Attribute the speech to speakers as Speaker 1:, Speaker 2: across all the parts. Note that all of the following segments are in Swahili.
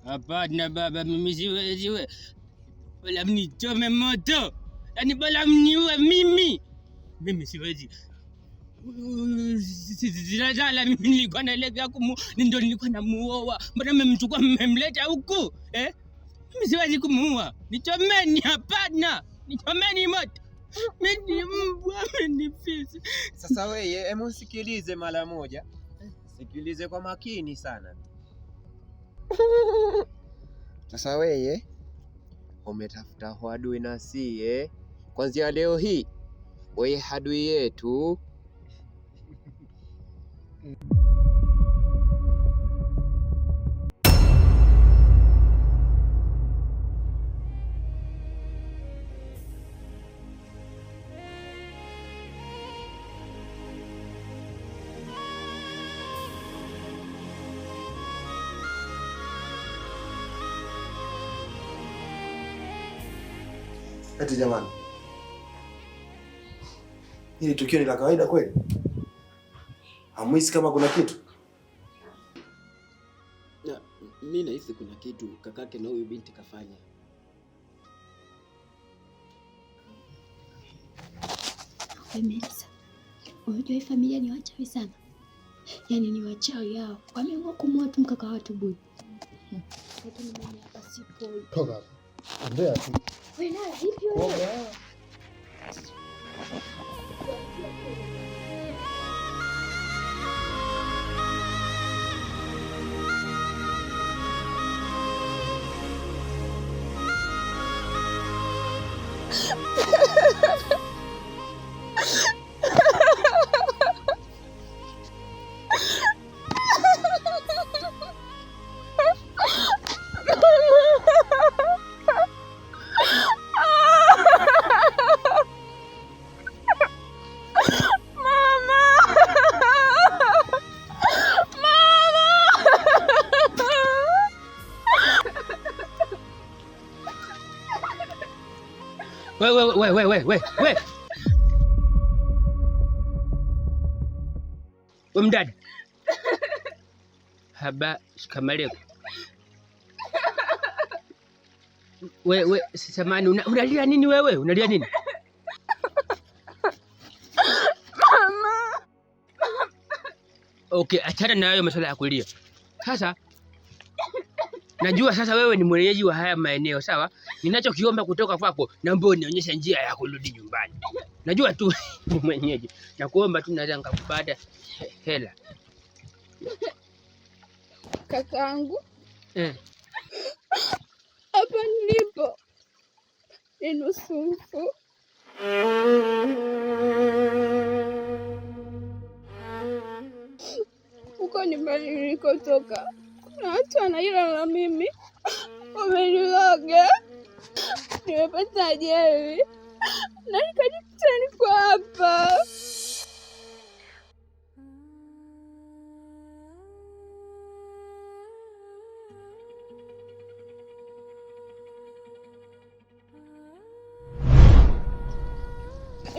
Speaker 1: Hapana baba, mimi siwezi. Bora mnichome moto. Yaani bora mniue mimi. Mimi siwezi. Zilala mimi nilikuwa naelekea ndio nilikuwa namuoa. Mbona mmemchukua mmemleta huku? Mimi siwezi kumuua. Nichomeni, hapana. Nichomeni moto. Mimi mbwa amenifisi.
Speaker 2: Sasa wewe, hebu sikilize mara moja. Sikilize kwa makini sana. Sasa wewe umetafuta adui na sie. Kwanzia leo hii wewe adui yetu.
Speaker 3: Eti jamani, hili tukio ni la kawaida kweli? Hamwisi kama kuna kitu?
Speaker 4: Mimi nahisi kuna kitu kakake na huyu binti kafanya.
Speaker 5: Melissa, unajua hii familia ni wachawi sana. Yaani ni wachawi hao. Wameamua kumuua tu mkaka watu bure. Lakini mimi hapa sipo.
Speaker 3: Toka. Ndio tu.
Speaker 5: Wewe na vipi wewe?
Speaker 1: We mdada. Haba shikamaleko. We samani, unalia nini wewe? Unalia nini? Mama. Okay, achana na hayo masuala ya kulia. Sasa najua sasa wewe ni mwenyeji wa haya maeneo, sawa? Ninachokiomba kutoka kwako, naomba unionyeshe njia ya kurudi nyumbani. Najua tu ni mwenyeji. Nakuomba tu naweza nikakupata hela.
Speaker 5: Kakaangu. Hapa nilipo ni nusu mfu. Huko nyumbani nilikotoka kuna watu wanaila na mimi. Wameniloga. Nimepata ajali na nikajikuta niko hapa.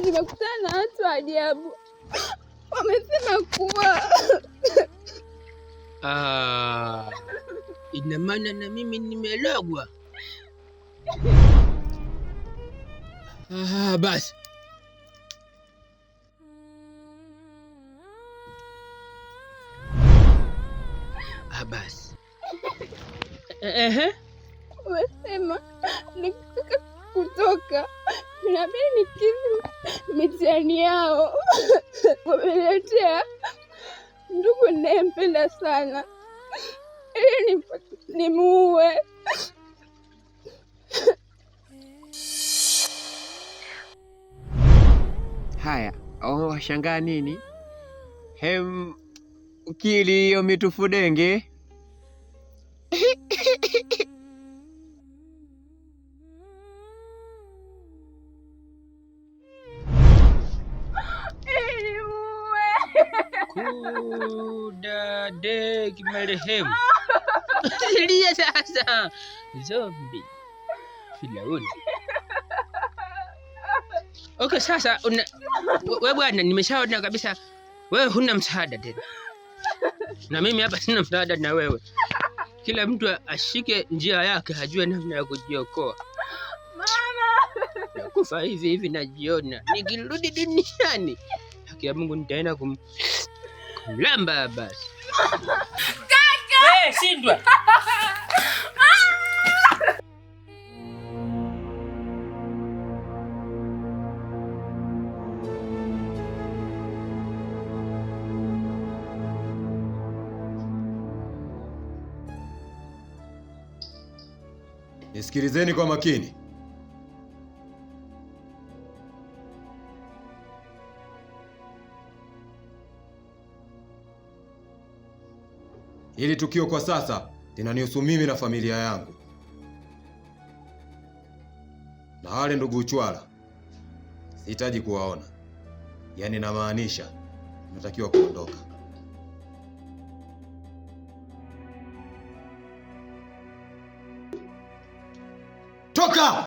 Speaker 5: Nimekutana na watu ajabu. Wamesema kuwa
Speaker 1: ina maana na mimi nimelogwa. Basi. Basi.
Speaker 5: Wamesema nikitaka kutoka inabidi nikizi mitihani yao. Wameletea ndugu ninayempenda sana ili nimuue.
Speaker 2: Haya, washangaa nini? Ukili hiyo mitufu denge.
Speaker 1: Kudade kimarehemu. Lia sasa. Zombie. Filauni. Okay, sasa wewe bwana, nimeshaona kabisa wewe huna msaada tena. Na mimi hapa sina msaada na wewe. kila mtu ashike njia yake, hajue namna ya kujiokoa. Nakufa hivi hivi najiona. Nikirudi duniani, haki ya Mungu nitaenda kumlamba basi. Kaka! Shindwa.
Speaker 6: Nisikilizeni kwa makini. Hili tukio kwa sasa linanihusu mimi na familia yangu. Na wale ndugu Uchwala sihitaji kuwaona. Yaani namaanisha natakiwa kuondoka. Toka!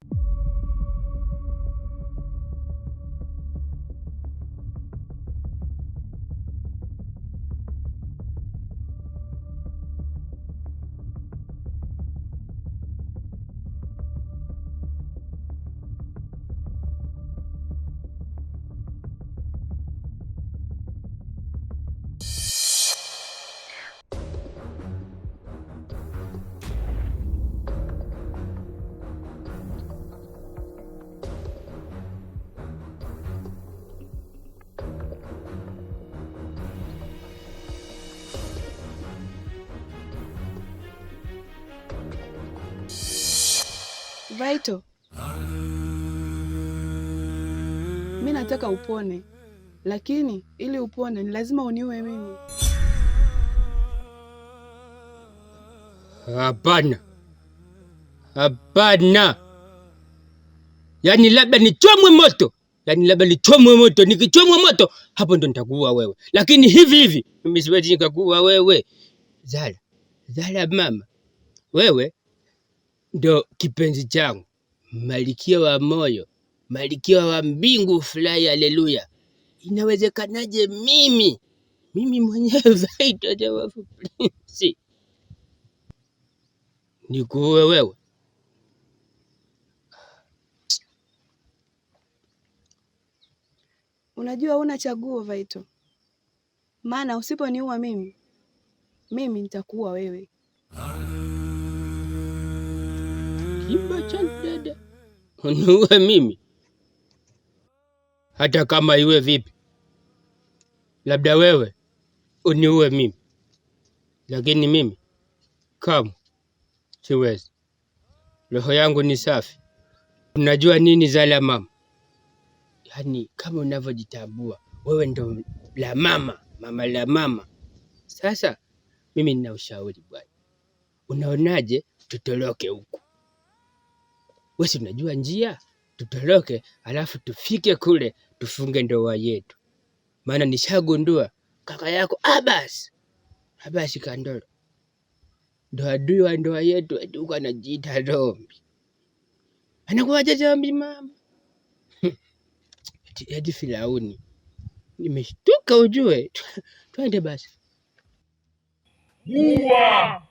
Speaker 7: Vaito, mimi nataka upone, lakini ili upone ni lazima uniue mimi.
Speaker 1: Hapana. Hapana. Yaani labda nichomwe moto. Nikichomwa moto, hapo ndo nitakuua wewe. Lakini hivi hivi, mimi siwezi nikakuua wewe. Zala mama. Wewe ndo kipenzi changu. Malkia wa moyo. Malkia wa mbingu, fly haleluya. Inawezekanaje mimi mwenyewe Vaito Jawafu Prince nikuue wewe?
Speaker 7: Unajua una chaguo Vaito, maana usiponiua mimi nitakuua wewe.
Speaker 1: Kimba cha dada, uniue mimi? Hata kama iwe vipi, labda wewe uniue mimi, lakini mimi kama siwezi. Roho yangu ni safi. Unajua nini Zala mama? Yaani kama unavyojitambua wewe ndo la mama la mama. Sasa mimi nina ushauri bwana. Unaonaje tutoroke huku? Wewe unajua njia? Tutoroke alafu tufike kule tufunge ndoa yetu. Maana nishagundua kaka yako Abasi Kandolo ndo adui wa ndoa yetu, eti anajiita Rombi. Anakuwaje Rombi mama? Eti Firauni. Nimeshtuka ujue. Twende basi.
Speaker 8: Mua!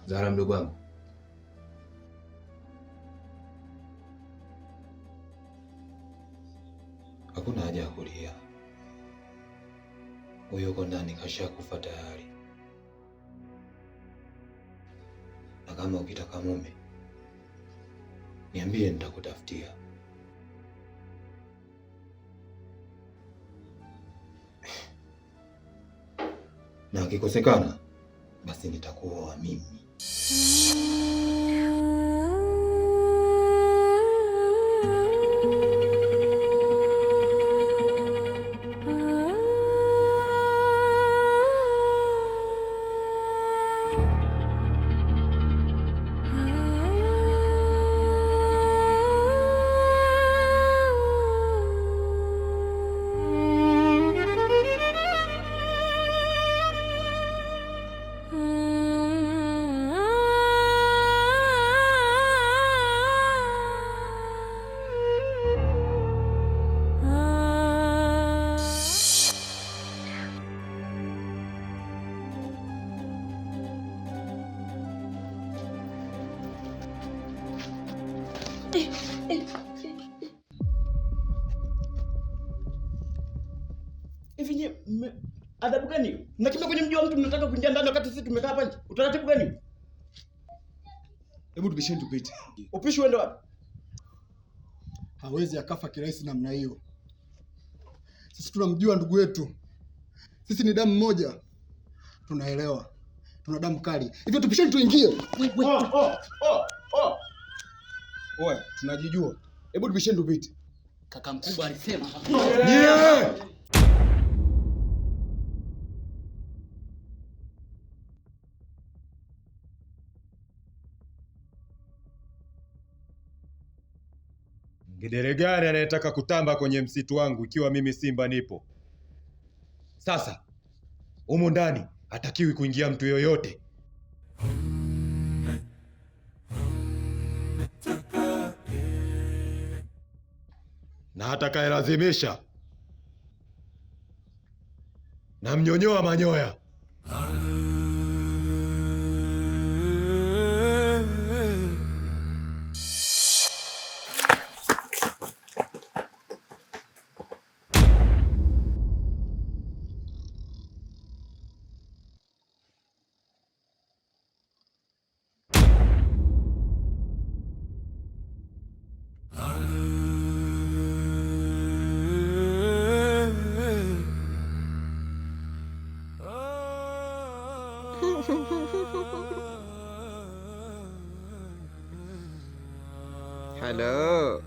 Speaker 6: Zara mdogo wangu, hakuna haja ya kulia. Huyo uko ndani kashakufa tayari, na kama ukitaka mume niambie, nitakutafutia. Na akikosekana basi nitakuoa mimi.
Speaker 4: Hivi nye adabu gani? Mnakimbia kwenye mji wa mtu mnataka kuingia ndani wakati sisi tumekaa hapa nje. Utaratibu gani?
Speaker 8: Hebu tupisheni tupite.
Speaker 4: Upishi uende wapi?
Speaker 8: Hawezi akafa kirahisi namna hiyo. Sisi tunamjua ndugu yetu. Sisi ni damu moja. Tunaelewa. Tuna damu kali. Hivyo tupisheni tuingie. Oya, tunajijua. Hebu tupisheni tupite.
Speaker 4: Kaka mkubwa alisema.
Speaker 6: Yeah! Ngedere gani anayetaka kutamba kwenye msitu wangu ikiwa mimi simba nipo? Sasa humu ndani hatakiwi kuingia mtu yoyote. Na atakayelazimisha na mnyonyoa manyoya.
Speaker 2: Hello.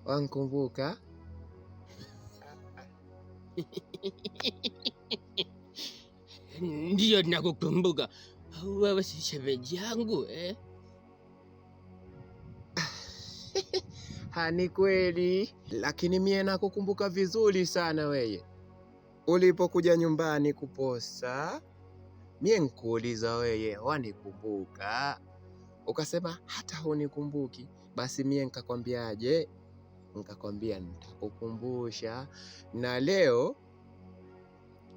Speaker 2: Wankumbuka?
Speaker 1: Ndiyo nakukumbuka. Wewe si shemeji yangu eh?
Speaker 2: Hani kweli, lakini mie nakukumbuka vizuri sana weye. Ulipokuja nyumbani kuposa, mie nkuuliza weye wanikumbuka. Ukasema hata hunikumbuki. Basi mie nikakwambiaje? Nikakwambia nitakukumbusha. Na leo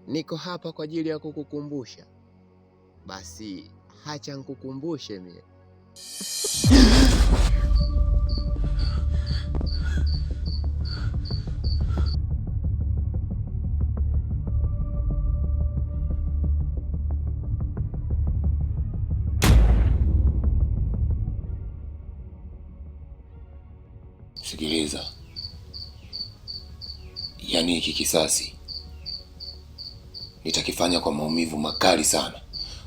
Speaker 2: niko hapa kwa ajili ya kukukumbusha. Basi hacha nikukumbushe mie.
Speaker 3: Sikiliza, yaani hiki kisasi nitakifanya kwa maumivu makali sana.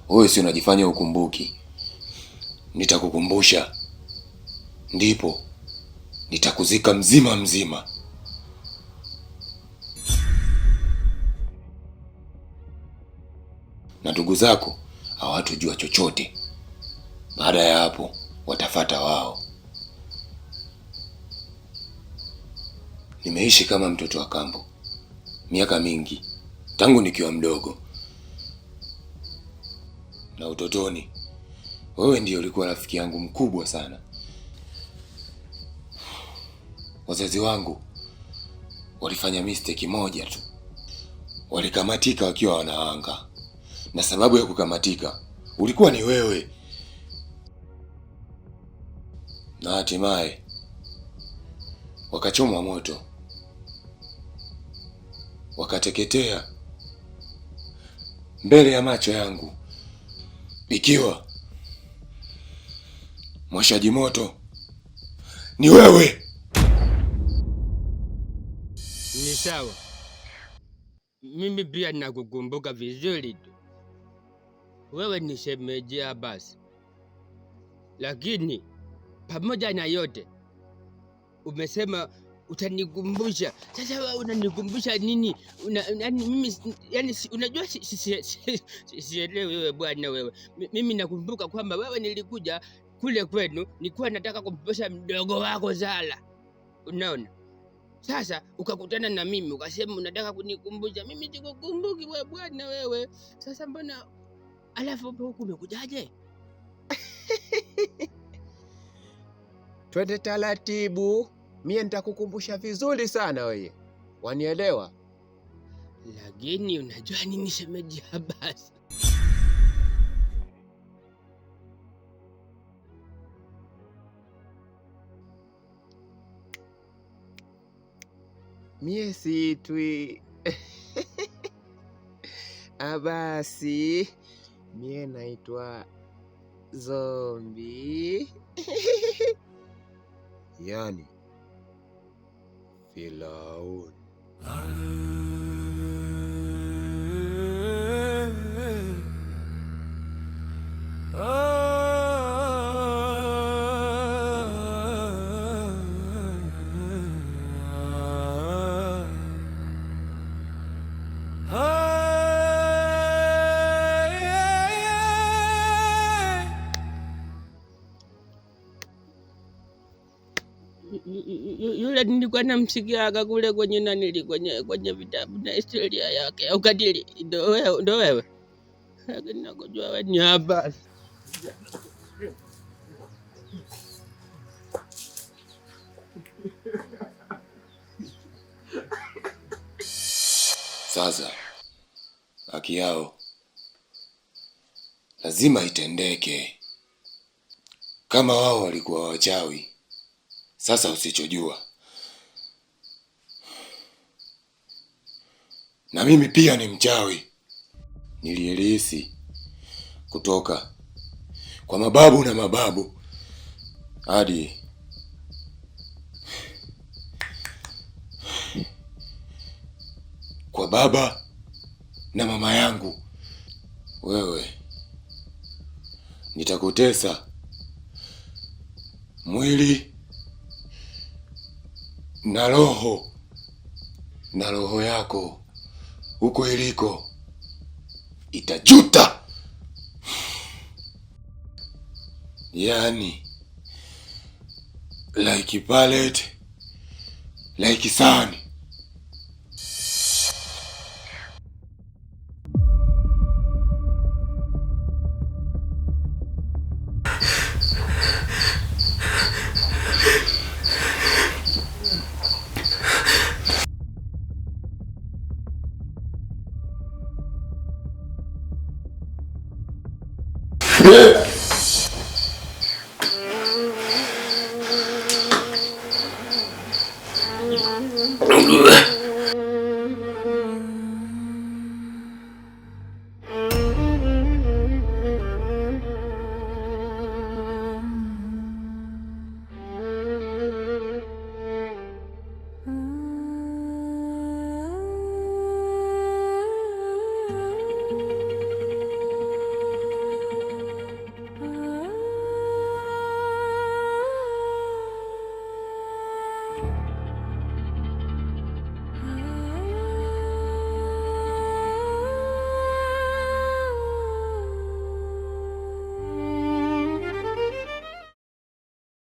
Speaker 3: Wewe si unajifanya ukumbuki, nitakukumbusha, ndipo nitakuzika mzima mzima. Na ndugu zako hawatujua chochote. Baada ya hapo watafata wao. Nimeishi kama mtoto wa kambo miaka mingi, tangu nikiwa mdogo. Na utotoni wewe ndiyo ulikuwa rafiki yangu mkubwa sana. Wazazi wangu walifanya mistake moja tu. walikamatika wakiwa wanaanga, na sababu ya kukamatika ulikuwa ni wewe, na hatimaye wakachomwa moto, wakateketea mbele ya macho yangu, ikiwa mwashaji moto ni wewe.
Speaker 1: Ni sawa, mimi pia nakukumbuka vizuri tu. Wewe ni shemeji Abbas, lakini pamoja na yote umesema utanikumbusha. Sasa wewe unanikumbusha nini? Mimi yani unajua sielewi wewe bwana wewe. Mimi nakumbuka kwamba wewe nilikuja kule kwenu nilikuwa nataka kumposha mdogo wako Zala. Unaona? Sasa ukakutana na mimi ukasema unataka kunikumbusha. Mimi sikukumbuki wewe bwana wewe. Sasa mbona alafu huku umekujaje?
Speaker 2: Twende taratibu, mie nitakukumbusha vizuri sana wewe. Wanielewa?
Speaker 1: Lakini unajua nini shemeji Abbas?
Speaker 2: Mie siitwi Abasi, mie naitwa Zombi. Yani Firauni.
Speaker 1: Yule nilikuwa namsikiaga kule kwenye nanili kwenye vitabu na historia yake ya ukatili. Ndo wewe. Lakini nakujua wewe ni Abbas.
Speaker 3: Sasa haki yao lazima itendeke. Kama wao walikuwa wachawi, sasa usichojua na mimi pia ni mchawi. Nilirisi kutoka kwa mababu na mababu hadi kwa baba na mama yangu. Wewe nitakutesa mwili na roho yako huko iliko itajuta. Yani like pallet like sun.